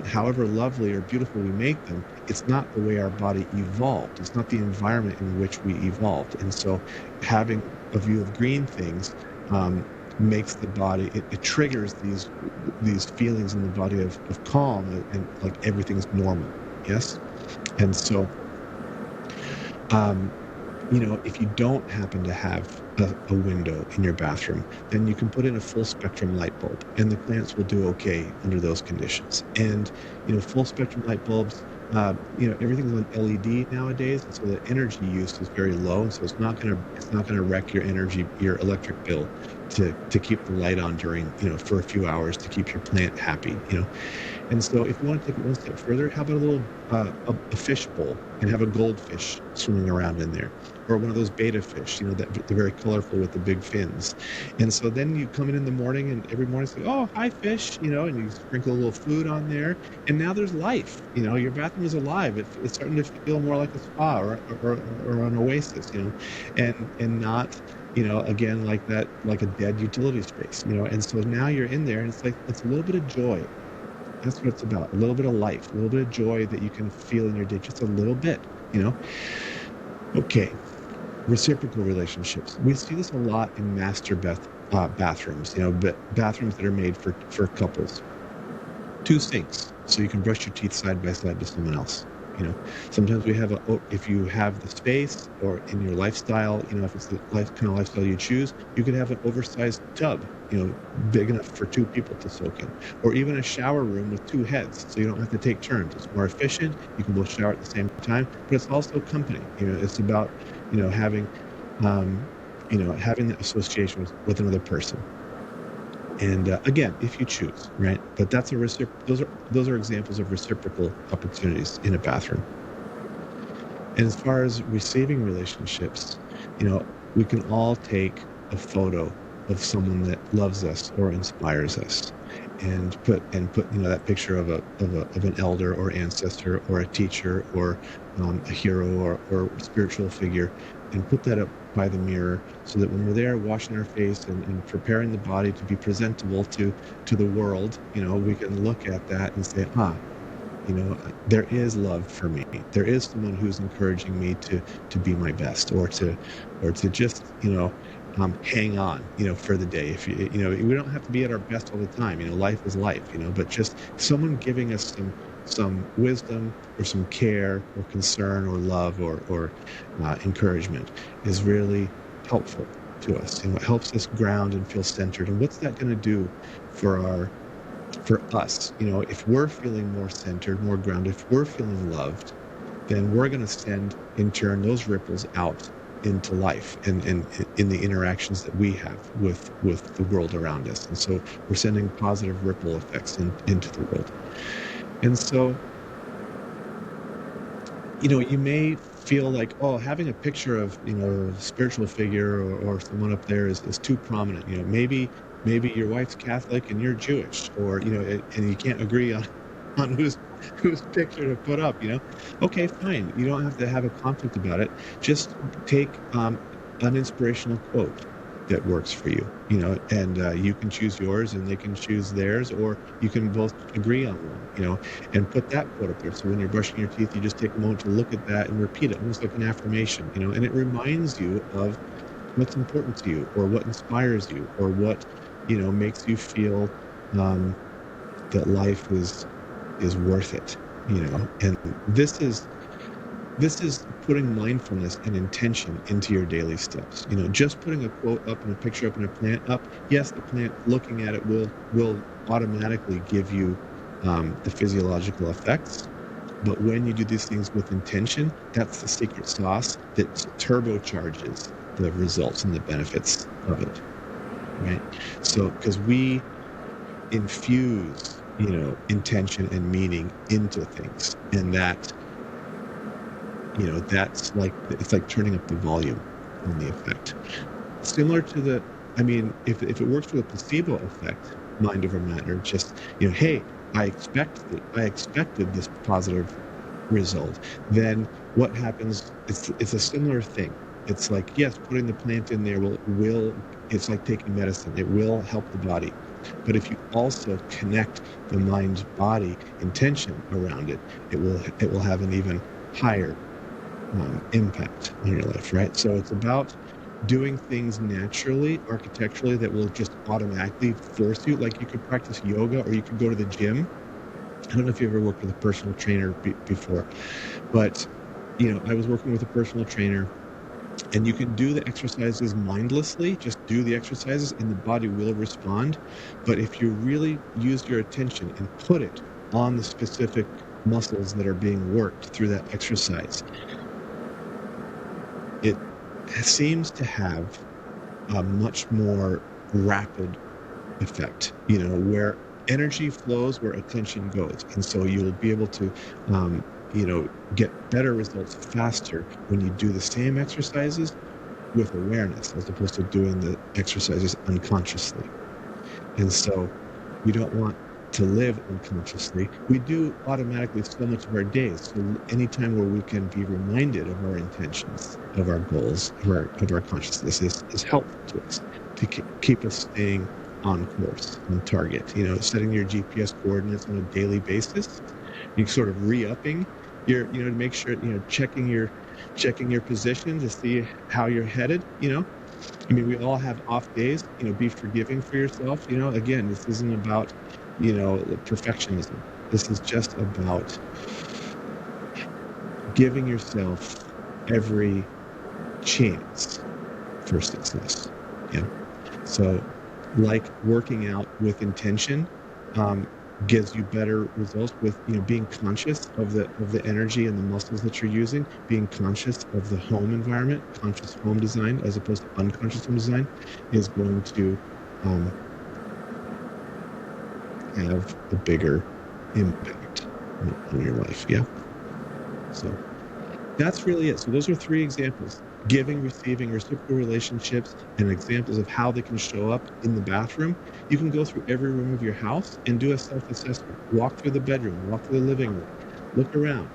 however lovely or beautiful we make them, it's not the way our body evolved. It's not the environment in which we evolved. And so having a view of green things makes the body, it triggers these feelings in the body of calm, and like everything's normal. Yes. And so if you don't happen to have a window in your bathroom, then you can put in a full spectrum light bulb, and the plants will do okay under those conditions. And full spectrum light bulbs, everything's on LED nowadays, and so the energy use is very low, and so it's not gonna wreck your electric bill. to keep the light on during, for a few hours to keep your plant happy. And so if you want to take it one step further, how about a little a fish bowl and have a goldfish swimming around in there, or one of those betta fish, that they're very colorful with the big fins. And so then you come in the morning, and every morning say, "Oh, hi, fish," and you sprinkle a little food on there, and now there's life. Your bathroom is alive. It's starting to feel more like a spa or an oasis, and not, again, like that, like a dead utility space, And so now you're in there, and it's a little bit of joy. That's what it's about. A little bit of life, a little bit of joy that you can feel in your day, just a little bit, Okay, reciprocal relationships. We see this a lot in master bathrooms, but bathrooms that are made for couples. 2 sinks, so you can brush your teeth side by side with someone else. Sometimes if you have the space, or in your lifestyle, if it's the kind of lifestyle you choose, you could have an oversized tub, big enough for 2 people to soak in, or even a shower room with 2 heads, so you don't have to take turns. It's more efficient. You can both shower at the same time, but it's also company. It's about, having that association with another person. And again, if you choose, right? But that's those are examples of reciprocal opportunities in a bathroom. And as far as receiving relationships, we can all take a photo of someone that loves us or inspires us, and put that picture of an elder or ancestor or a teacher or a hero or spiritual figure, and put that up by the mirror, so that when we're there washing our face and preparing the body to be presentable to the world, we can look at that and say, there is love for me. There is someone who's encouraging me to be my best, or to just, hang on, for the day. If we don't have to be at our best all the time. Life is life. But just someone giving us some wisdom, or some care, or concern, or love, or encouragement is really helpful to us. It helps us ground and feel centered. And what's that going to do for us? If we're feeling more centered, more grounded, if we're feeling loved, then we're going to send, in turn, those ripples out into life, and in the interactions that we have with the world around us. And so we're sending positive ripple effects into the world. And so, you may feel like, having a picture of, a spiritual figure, or someone up there is too prominent. Maybe your wife's Catholic and you're Jewish, or, and you can't agree on whose picture to put up. Okay, fine. You don't have to have a conflict about it. Just take an inspirational quote that works for you, and you can choose yours and they can choose theirs, or you can both agree on one, and put that quote up there. So when you're brushing your teeth, you just take a moment to look at that and repeat it, almost like an affirmation, and it reminds you of what's important to you, or what inspires you, or what, makes you feel that life is worth it, and this is putting mindfulness and intention into your daily steps. Just putting a quote up and a picture up and a plant up, yes, the plant, looking at it, will automatically give you the physiological effects. But when you do these things with intention, that's the secret sauce that turbocharges the results and the benefits of it, right? So, because we infuse, intention and meaning into things, and that, that's it's like turning up the volume on the effect. Similar to if it works with a placebo effect, mind over matter, just, hey, I expected this positive result. Then what happens? It's a similar thing. It's like, yes, putting the plant in there will it's like taking medicine. It will help the body. But if you also connect the mind-body intention around it, it will have an even higher impact on your life, right? So it's about doing things naturally, architecturally, that will just automatically force you. Like, you could practice yoga, or you could go to the gym. I don't know if you ever worked with a personal trainer before, but I was working with a personal trainer, and you can do the exercises mindlessly. Just do the exercises and the body will respond. But if you really use your attention and put it on the specific muscles that are being worked through that exercise, it seems to have a much more rapid effect, where energy flows, where attention goes. And so you'll be able to, get better results faster when you do the same exercises with awareness as opposed to doing the exercises unconsciously. And so we don't want to live unconsciously. We do automatically so much of our days. So anytime where we can be reminded of our intentions, of our goals, of our consciousness is helpful to us to keep us staying on course, on target. Setting your GPS coordinates on a daily basis, you sort of re-upping to make sure, checking your position to see how you're headed. I mean, we all have off days. Be forgiving for yourself. Again, this isn't about, perfectionism. This is just about giving yourself every chance for success. Yeah. So, like working out with intention, gives you better results with being conscious of the energy and the muscles that you're using, being conscious of the home environment. Conscious home design as opposed to unconscious home design is going to have a bigger impact on your life. Yeah. So that's really it. So those are 3 examples: giving, receiving, reciprocal relationships, and examples of how they can show up in the bathroom. You can go through every room of your house and do a self-assessment. Walk through the bedroom, walk through the living room, look around.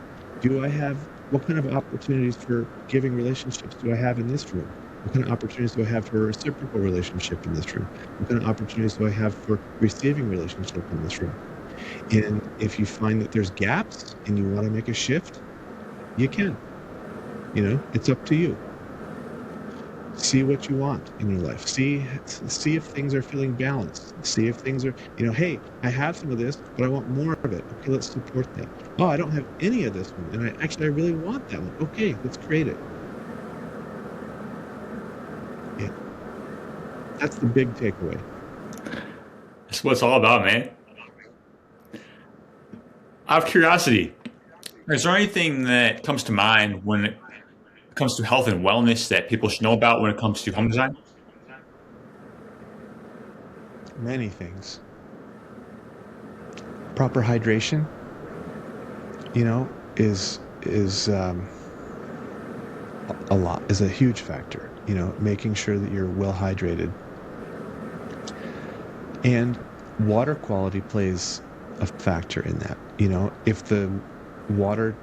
What kind of opportunities for giving relationships do I have in this room? What kind of opportunities do I have for a reciprocal relationship in this room? What kind of opportunities do I have for receiving relationship in this room? And if you find that there's gaps and you want to make a shift, you can. It's up to you. See what you want in your life. See if things are feeling balanced. See if things are, hey, I have some of this, but I want more of it. Okay, let's support that. Oh, I don't have any of this one, and I really want that one. Okay, let's create it. Yeah, that's the big takeaway. That's what it's all about, man. Out of curiosity, is there anything that comes to mind when it comes to health and wellness that people should know about when it comes to home design? Many things. Proper hydration, is is a huge factor. Making sure that you're well hydrated, and water quality plays a factor in that. If the water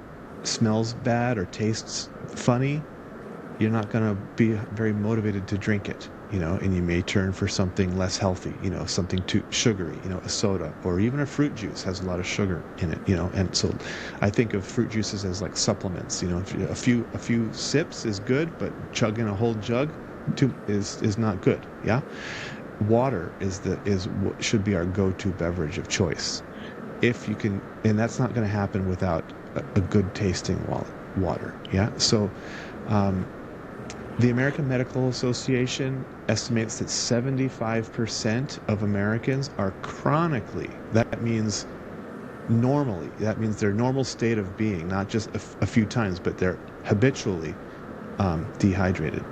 smells bad or tastes funny, you're not going to be very motivated to drink it, and you may turn for something less healthy, something too sugary, a soda, or even a fruit juice has a lot of sugar in it, and so I think of fruit juices as like supplements. A few sips is good, but chugging a whole jug is not good. Yeah. Water should be our go-to beverage of choice. If you can, and that's not going to happen without a good tasting water. Yeah. So, the American Medical Association estimates that 75% of Americans are chronically, that means normally, that means their normal state of being, not just a few times, but they're habitually dehydrated.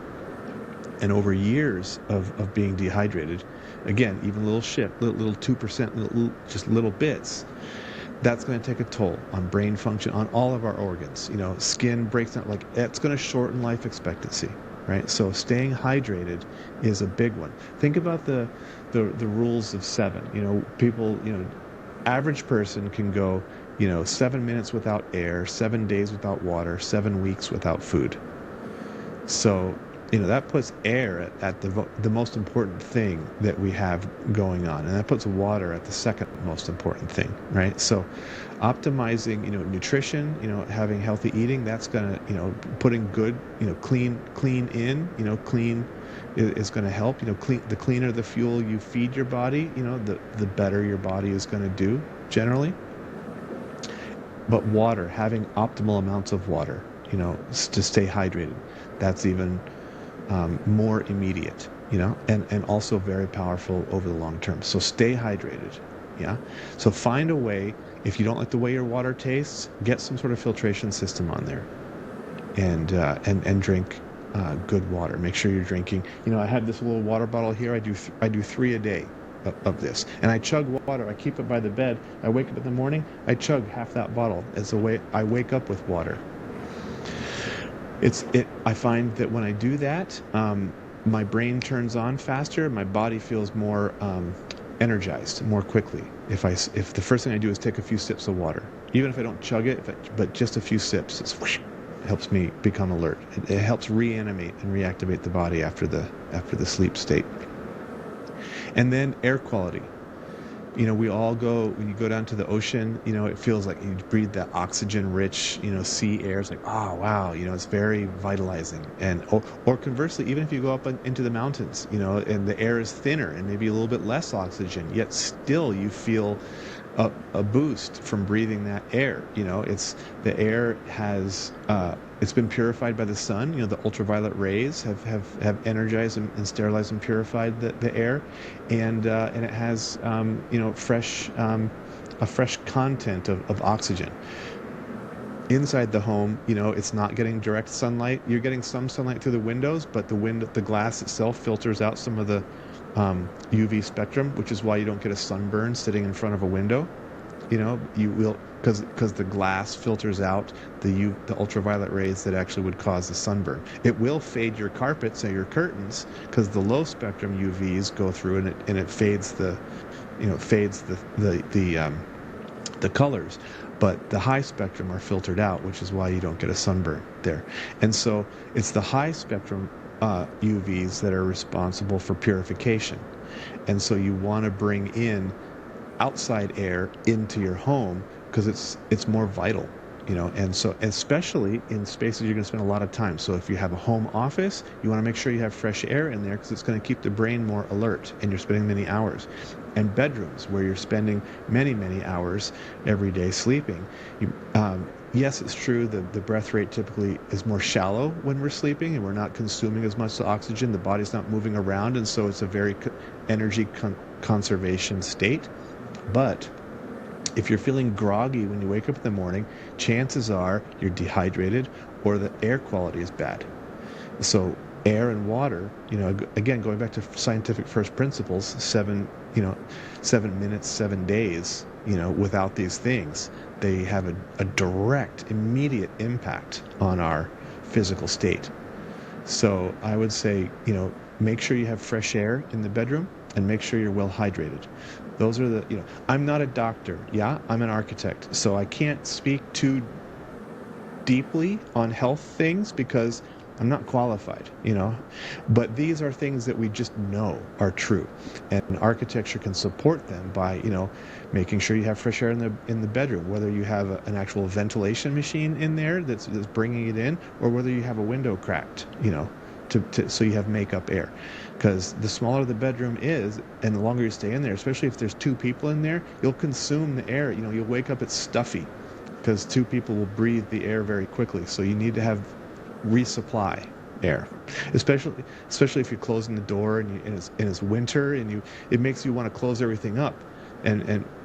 And over years of being dehydrated, again, even little 2%, just little bits, that's going to take a toll on brain function, on all of our organs. Skin breaks down, like it's going to shorten life expectancy, right? So staying hydrated is a big one. Think about the rules of 7. People, average person can go, 7 minutes without air, 7 days without water, 7 weeks without food. So that puts air at the most important thing that we have going on, and that puts water at the second most important thing, right? So optimizing nutrition, having healthy eating, that's gonna putting good clean in, clean is going to help. The cleaner the fuel you feed your body, the better your body is going to do generally. But water, having optimal amounts of water, to stay hydrated, that's even more immediate, and also very powerful over the long term. So stay hydrated. Yeah. So find a way, if you don't like the way your water tastes, get some sort of filtration system on there, and drink good water. Make sure you're drinking. I have this little water bottle here. I do 3 a day of this, and I chug water. I keep it by the bed. I wake up in the morning. I chug half that bottle. It's the way I wake up with water. I find that when I do that, my brain turns on faster. My body feels more energized more quickly. If the first thing I do is take a few sips of water, even if I don't chug it, but just a few sips, it helps me become alert. It helps reanimate and reactivate the body after the sleep state. And then air quality. We all when you go down to the ocean, it feels like you breathe that oxygen rich, sea air. It's like, oh, wow, it's very vitalizing. Or conversely, even if you go up into the mountains, and the air is thinner and maybe a little bit less oxygen, yet still you feel a boost from breathing that air. The air has, it's been purified by the sun. The ultraviolet rays have energized and sterilized and purified the air, and it has a fresh content of oxygen. Inside the home, it's not getting direct sunlight. You're getting some sunlight through the windows, but the glass itself filters out some of the UV spectrum, which is why you don't get a sunburn sitting in front of a window. You will, because the glass filters out the ultraviolet rays that actually would cause the sunburn. It will fade your carpets or your curtains because the low spectrum UVs go through and it fades the colors, but the high spectrum are filtered out, which is why you don't get a sunburn there. And so it's the high spectrum UVs that are responsible for purification. And so you want to bring in outside air into your home because it's more vital. And so especially in spaces you're going to spend a lot of time. So if you have a home office, you want to make sure you have fresh air in there because it's going to keep the brain more alert and you're spending many hours. And bedrooms where you're spending many, many hours every day sleeping. Yes, it's true that the breath rate typically is more shallow when we're sleeping and we're not consuming as much oxygen. The body's not moving around, and so it's a very energy conservation state. But if you're feeling groggy when you wake up in the morning, chances are you're dehydrated or the air quality is bad. So air and water, again, going back to scientific first principles, 7 minutes, 7 days, without these things, they have a direct, immediate impact on our physical state. So I would say, make sure you have fresh air in the bedroom and make sure you're well hydrated. Those are I'm not a doctor. Yeah, I'm an architect. So I can't speak too deeply on health things because I'm not qualified, but these are things that we just know are true, and architecture can support them by, making sure you have fresh air in the bedroom, whether you have an actual ventilation machine in there that's bringing it in, or whether you have a window cracked, so you have makeup air. Because the smaller the bedroom is and the longer you stay in there, especially if there's 2 people in there, you'll consume the air. You'll wake up, it's stuffy because 2 people will breathe the air very quickly. So you need to have resupply air, especially if you're closing the door and it's winter and it makes you want to close everything up,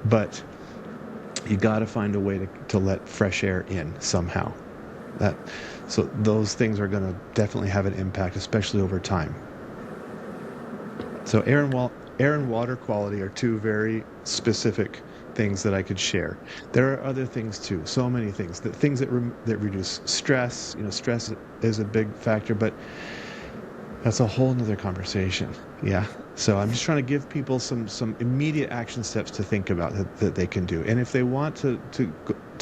but you got to find a way to let fresh air in somehow. So those things are going to definitely have an impact, especially over time. So air and water quality are 2 very specific things that I could share. There are other things too, so many things. Things that reduce stress. Stress is a big factor, but that's a whole nother conversation. Yeah. So I'm just trying to give people some immediate action steps to think about that they can do. And if they want to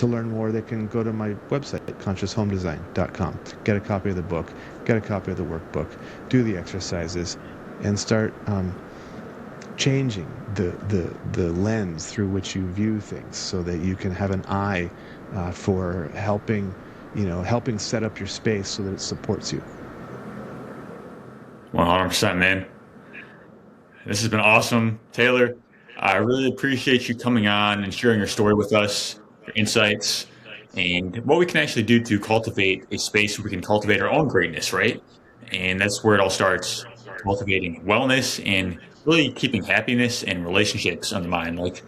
learn more, they can go to my website, conscioushomedesign.com, get a copy of the book, get a copy of the workbook, do the exercises, and start changing the lens through which you view things so that you can have an eye for helping set up your space so that it supports you. 100%, man. This has been awesome, Talor. I really appreciate you coming on and sharing your story with us, your insights, and what we can actually do to cultivate a space where we can cultivate our own greatness, right? And that's where it all starts, cultivating wellness and really keeping happiness and relationships on the mind. Like,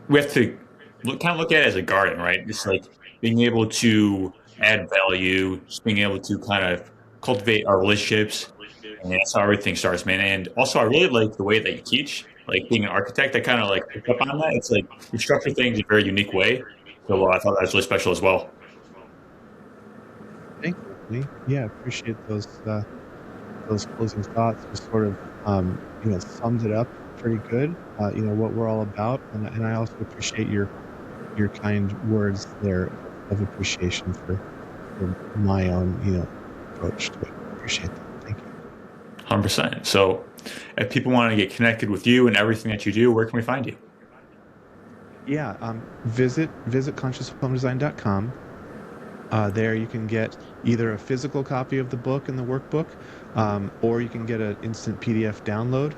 we have to look at it as a garden, right? It's like being able to add value, just being able to kind of cultivate our relationships. And that's how everything starts, man. And also, I really like the way that you teach. Like being an architect, I kind of like picked up on that. It's like you structure things in a very unique way. So I thought that was really special as well. Thank you, Anthony. Yeah, appreciate those closing thoughts. Just sort of sums it up pretty good. What we're all about, and I also appreciate your kind words there of appreciation for my own approach to it. Appreciate that. Thank you. 100%. So if people want to get connected with you and everything that you do, where can we find you? Yeah, visit conscioushomedesign.com. There you can get either a physical copy of the book and the workbook, or you can get an instant PDF download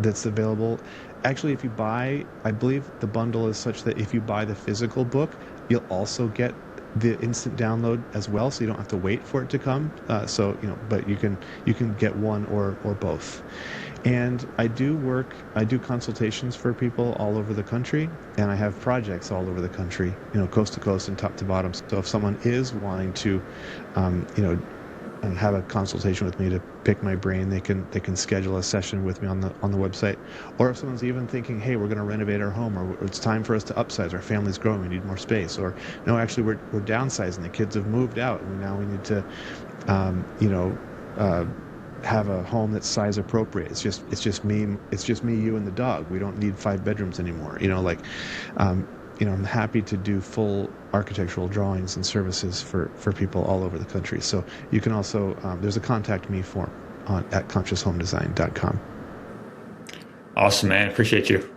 that's available. Actually, if you buy, I believe the bundle is such that if you buy the physical book, you'll also get the instant download as well, so you don't have to wait for it to come. But you can get one or both. And I do consultations for people all over the country, and I have projects all over the country, coast to coast and top to bottom. So if someone is wanting to, and have a consultation with me to pick my brain, they can schedule a session with me on the website. Or if someone's even thinking, hey, we're going to renovate our home, or it's time for us to upsize, our family's growing, we need more space, or no, actually we're downsizing, the kids have moved out, and now we need to, have a home that's size appropriate. It's just me, you, and the dog. We don't need 5 bedrooms anymore. I'm happy to do full architectural drawings and services for people all over the country. So you can also, there's a contact me form at conscioushomedesign.com. Awesome, man. Appreciate you.